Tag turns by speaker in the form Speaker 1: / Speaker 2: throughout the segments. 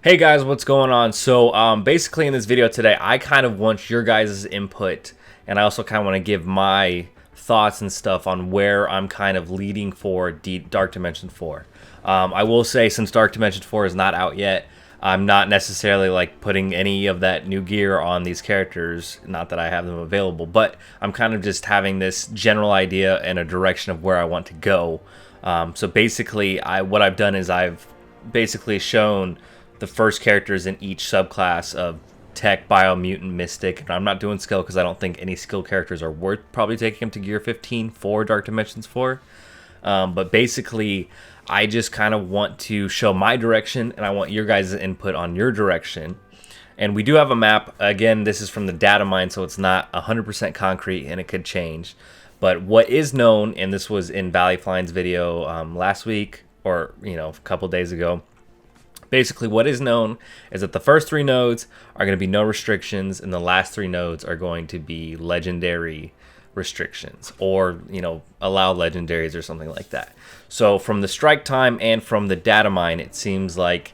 Speaker 1: Hey guys, what's going on? So basically in this video today, I kind of want your guys' input, and I also kind of want to give my thoughts and stuff on where I'm kind of leading for Dark Dimension 4. I will say, since Dark Dimension 4 is not out yet, I'm not necessarily like putting any of that new gear on these characters, not that I have them available, but I'm kind of just having this general idea and a direction of where I want to go. So basically, what I've done is I've basically shown the first characters in each subclass of Tech, Bio, Mutant, Mystic. And I'm not doing skill because I don't think any skill characters are worth probably taking them to Gear 15 for Dark Dimensions 4. But basically, I just kind of want to show my direction, and I want your guys' input on your direction. And we do have a map. Again, this is from the data mine, so it's not 100% concrete, and it could change. But what is known, and this was in Valley Flying's video last week, or a couple days ago, basically what is known is that the first three nodes are going to be no restrictions, and the last three nodes are going to be legendary restrictions, or allow legendaries or something like that. So from the strike time and from the data mine, it seems like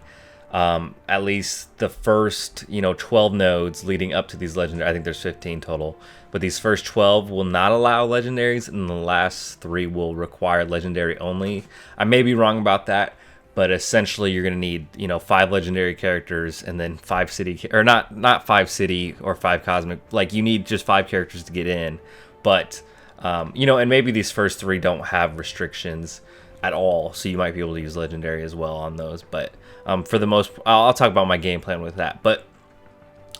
Speaker 1: at least the first 12 nodes leading up to these legendary, I think there's 15 total, but these first 12 will not allow legendaries, and the last three will require legendary only. I may be wrong about that, but essentially you're going to need 5 legendary characters, and then 5 city, or not 5 city or 5 cosmic, like you need just 5 characters to get in. But and maybe these first 3 don't have restrictions at all, so you might be able to use legendary as well on those. But for the most, I'll talk about my game plan with that. But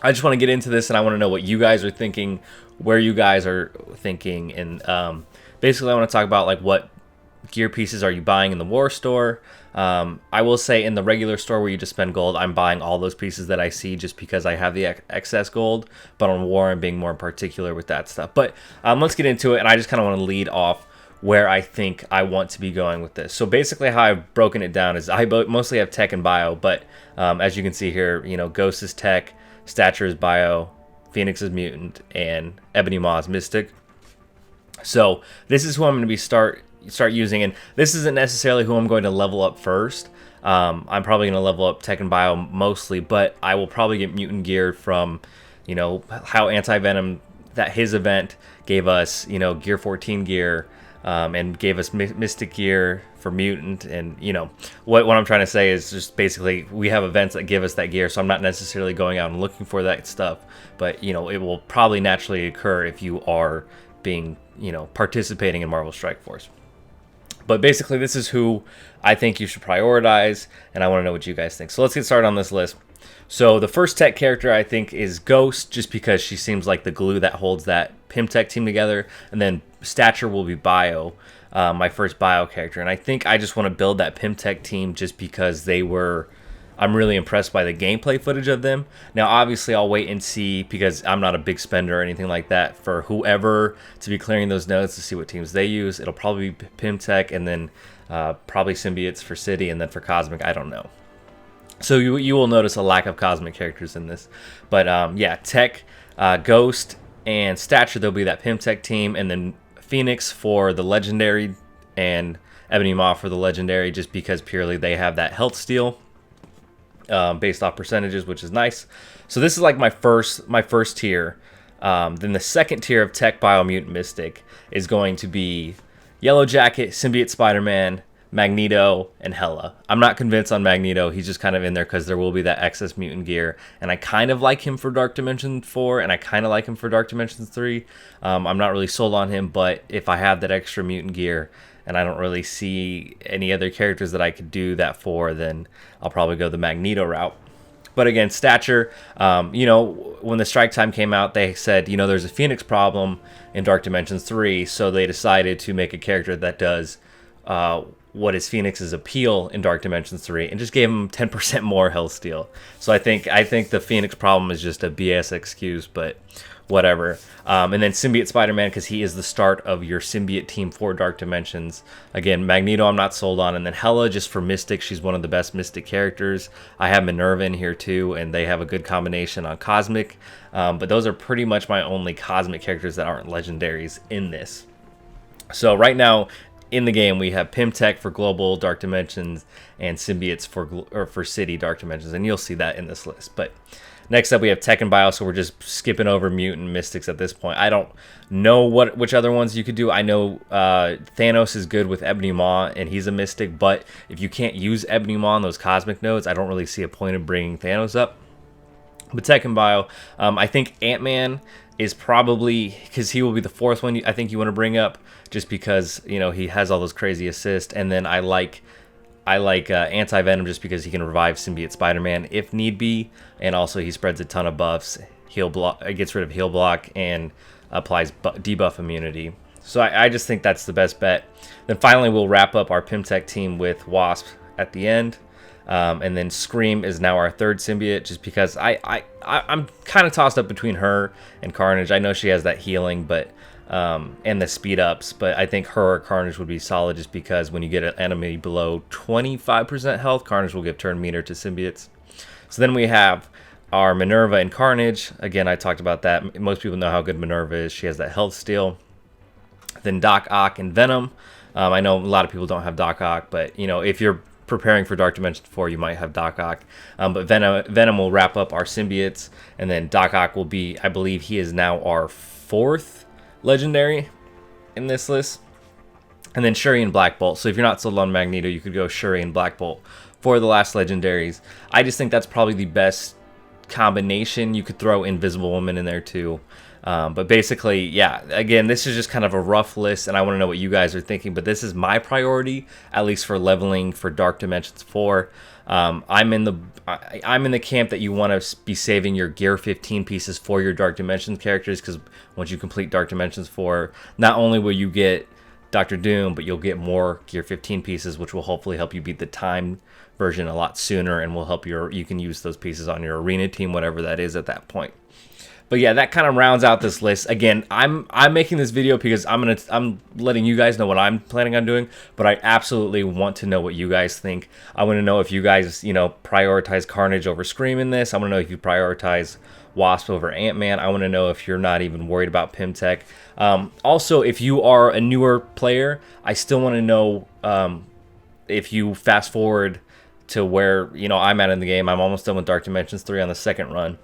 Speaker 1: I just want to get into this, and I want to know what you guys are thinking, where you guys are thinking, and basically I want to talk about like what gear pieces are you buying in the war store. I will say in the regular store where you just spend gold, I'm buying all those pieces that I see just because I have the excess gold. But on war, I'm being more particular with that stuff. But let's get into it, and I just kind of want to lead off where I think I want to be going with this. So basically how I've broken it down is I mostly have Tech and Bio, but as you can see here, Ghost is Tech, Stature is Bio, Phoenix is Mutant, and Ebony Maw is Mystic. So this is who I'm going to be start using, and this isn't necessarily who I'm going to level up first. I'm probably going to level up Tech and Bio mostly, but I will probably get Mutant gear from how Anti-venom, that his event gave us Gear 14 gear, and gave us Mystic gear for Mutant. And what I'm trying to say is just basically we have events that give us that gear, so I'm not necessarily going out and looking for that stuff, but it will probably naturally occur if you are being participating in Marvel Strike Force. But basically, this is who I think you should prioritize, and I want to know what you guys think. So let's get started on this list. So the first Tech character I think is Ghost, just because she seems like the glue that holds that Pim Tech team together. And then Stature will be Bio, my first Bio character. And I think I just want to build that Pim Tech team just because I'm really impressed by the gameplay footage of them. Now, obviously, I'll wait and see, because I'm not a big spender or anything like that, for whoever to be clearing those nodes to see what teams they use. It'll probably be Pim Tech, and then probably Symbiotes for City, and then for Cosmic, I don't know. So you will notice a lack of Cosmic characters in this. But yeah, Tech, Ghost, and Stature, there'll be that Pim Tech team, and then Phoenix for the Legendary, and Ebony Maw for the Legendary, just because purely they have that health steal. Based off percentages, which is nice. So this is like my first tier. Then the second tier of Tech, Bio, Mutant, Mystic is going to be Yellow Jacket, Symbiote Spider-Man, Magneto, and Hela. I'm not convinced on Magneto. He's just kind of in there because there will be that excess mutant gear, and I kind of like him for Dark Dimension 4, and I kind of like him for Dark Dimension 3. I'm not really sold on him, but if I have that extra mutant gear and I don't really see any other characters that I could do that for, then I'll probably go the Magneto route. But again, Stature, when the strike time came out, they said, there's a Phoenix problem in Dark Dimensions 3, so they decided to make a character that does what is Phoenix's appeal in Dark Dimensions 3, and just gave him 10% more health steal. So I think the Phoenix problem is just a BS excuse, but whatever. And then Symbiote Spider-Man, because he is the start of your Symbiote team for Dark Dimensions. Again, Magneto I'm not sold on. And then Hela just for Mystic. She's one of the best Mystic characters. I have Minerva in here too, and they have a good combination on Cosmic. But those are pretty much my only Cosmic characters that aren't legendaries in this. So right now, in the game, we have Pimtech for global dark dimensions and symbiotes for city dark dimensions, and you'll see that in this list. But next up, we have Tech and Bio, so we're just skipping over mutant mystics at this point. I don't know which other ones you could do. I know Thanos is good with Ebony Maw, and he's a mystic, but if you can't use Ebony Maw on those cosmic nodes, I don't really see a point of bringing Thanos up. But Tech and Bio, I think Ant-Man is probably, because he will be the fourth one I think you want to bring up, just because, you know, he has all those crazy assists. And then I like Anti-venom just because he can revive symbiote Spider-Man if need be, and also he spreads a ton of buffs. Heal block, gets rid of heal block, and applies debuff immunity. So I just think that's the best bet. Then finally we'll wrap up our Pimtech team with Wasp at the end. And then Scream is now our third symbiote, just because I'm kind of tossed up between her and Carnage. I know she has that healing, but and the speed ups, but I think her or Carnage would be solid, just because when you get an enemy below 25% health, Carnage will give turn meter to symbiotes. So then we have our Minerva and Carnage. Again, I talked about that. Most people know how good Minerva is. She has that health steal. Then Doc Ock and Venom. I know a lot of people don't have Doc Ock, but you know, if you're preparing for Dark Dimension 4, you might have Doc Ock. But Venom will wrap up our symbiotes, and then Doc Ock will be, I believe he is now our fourth legendary in this list. And then Shuri and Black Bolt. So if you're not sold on Magneto, you could go Shuri and Black Bolt for the last legendaries. I just think that's probably the best combination. You could throw Invisible Woman in there too. But basically, yeah, again, this is just kind of a rough list, and I want to know what you guys are thinking, but this is my priority, at least for leveling for Dark Dimensions 4. I'm in the camp that you want to be saving your Gear 15 pieces for your Dark Dimensions characters, because once you complete Dark Dimensions 4, not only will you get Doctor Doom, but you'll get more Gear 15 pieces, which will hopefully help you beat the time version a lot sooner, and will help you can use those pieces on your arena team, whatever that is at that point. But yeah, that kind of rounds out this list. Again, I'm making this video because I'm letting you guys know what I'm planning on doing, but I absolutely want to know what you guys think. I want to know if you guys, you know, prioritize Carnage over Scream in this. I want to know if you prioritize Wasp over Ant-Man. I want to know if you're not even worried about Pimtech. Also, if you are a newer player, I still want to know if you fast forward to where, you know, I'm at in the game. I'm almost done with Dark Dimensions 3 on the second run.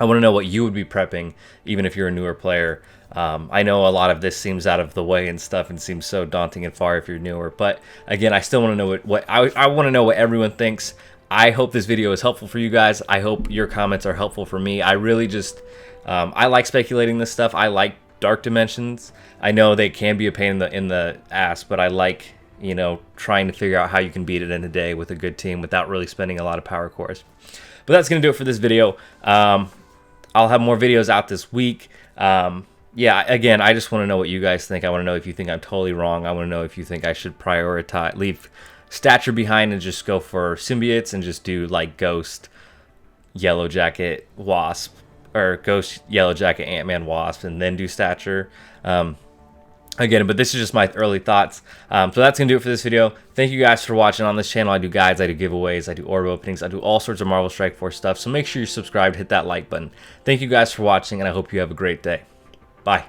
Speaker 1: I want to know what you would be prepping, even if you're a newer player. I know a lot of this seems out of the way and stuff, and seems so daunting and far if you're newer. But again, I still want to know what I want to know what everyone thinks. I hope this video is helpful for you guys. I hope your comments are helpful for me. I really just I like speculating this stuff. I like Dark Dimensions. I know they can be a pain in the ass, but I like, you know, trying to figure out how you can beat it in a day with a good team without really spending a lot of power cores. But that's gonna do it for this video. I'll have more videos out this week. Yeah, again, I just want to know what you guys think. I want to know if you think I'm totally wrong. I want to know if you think I should leave stature behind and just go for symbiotes and just do like Ghost, Yellow Jacket, Wasp, or Ghost, Yellow Jacket, Ant-Man, Wasp, and then do stature. Again, but this is just my early thoughts. So that's going to do it for this video. Thank you guys for watching. On this channel, I do guides, I do giveaways, I do orb openings, I do all sorts of Marvel Strike Force stuff. So make sure you're subscribed, hit that like button. Thank you guys for watching, and I hope you have a great day. Bye.